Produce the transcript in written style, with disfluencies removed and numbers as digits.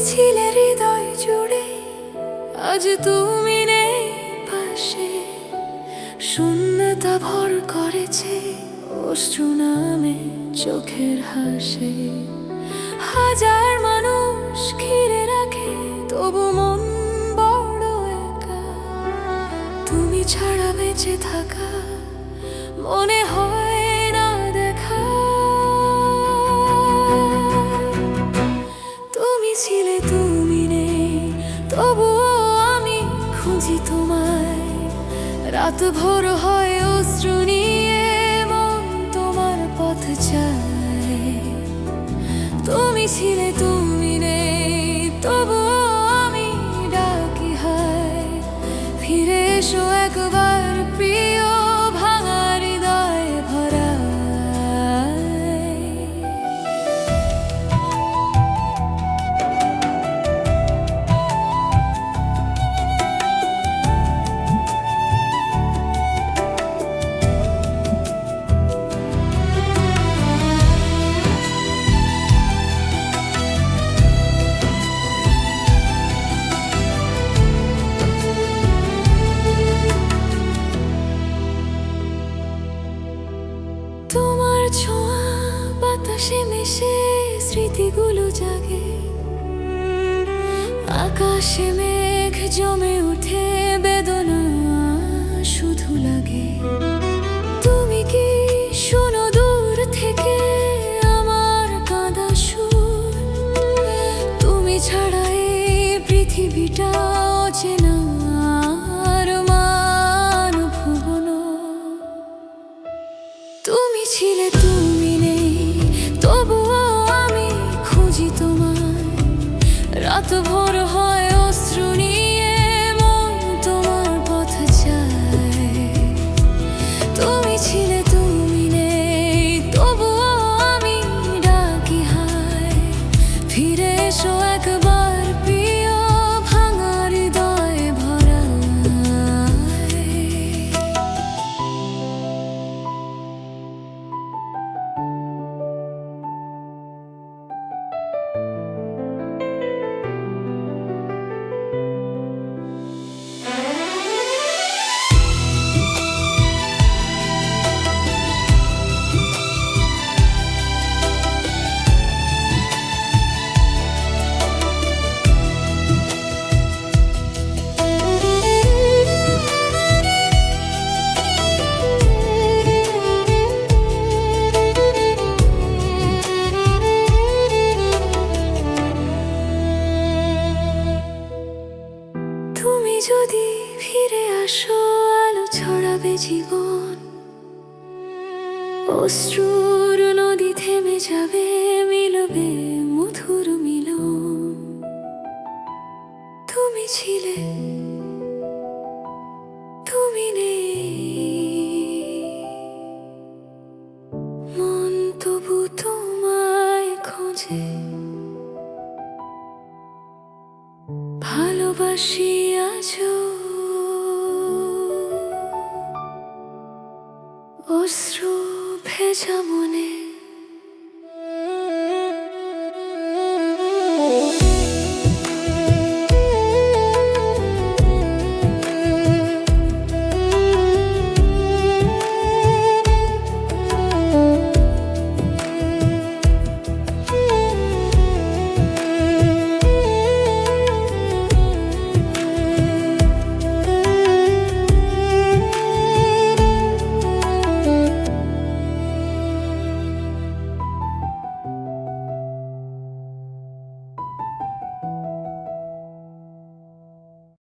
ছিলে হৃদয় জুড়ে, আজ তুমি নেই পাশে। শূন্যতা ভর করেছে অশ্রু নামে চোখের হাসে। হাজার মানুষ ঘিরে রাখে, তবু মন বড় একা। তুমি ছাড়া বেঁচে থাকা মনে হয় না দেখা। তুমি ছিলে, তুমি নেই, তবুও আমি খুঁজি তোমায়। রাত ভোর হয় অশ্রু নিয়ে, মন তোমার পথ চায়। তুমি ছিলে, তুমি নেই, তবুও আমি ডাকি হায়। ফিরে এসো একবার প্রিয়, ভাঙা হৃদয় ভরা। তোমার ছোঁয়া বাতাসে মিশে স্মৃতিগুলো জাগে। আকাশে মেঘ জমে উঠে, বেদনা শুধু লাগে। তুমি কি শোনো দূর থেকে আমার কাঁদা সুর? তুমি ছাড়া এই পৃথিবীটা অচেনা আর মানভুবন। তুমি ছিলে, তুমি নেই, তবুও আমি খুঁজি তোমায়। রাত ভোর হয় অশ্রু নিয়ে, মন তোমার পথ চায়। তুমি ছিলে, তুমি নেই, তবুও আমি ডাকি হায়। ফিরে এসো একবার প্রিয়, ভাঙা হৃদয় ভরা। তুমি যদি ফিরে আসো, আলো ছড়াবে জীবন। অশ্রুর নদী থেমে যাবে, মিলবে মধুর মিলন। তুমি ছিলে, তুমি নেই, মন তবু তোমায় খোঁজে। ভালোবাসি আজও অশ্রু ভেজা মনে।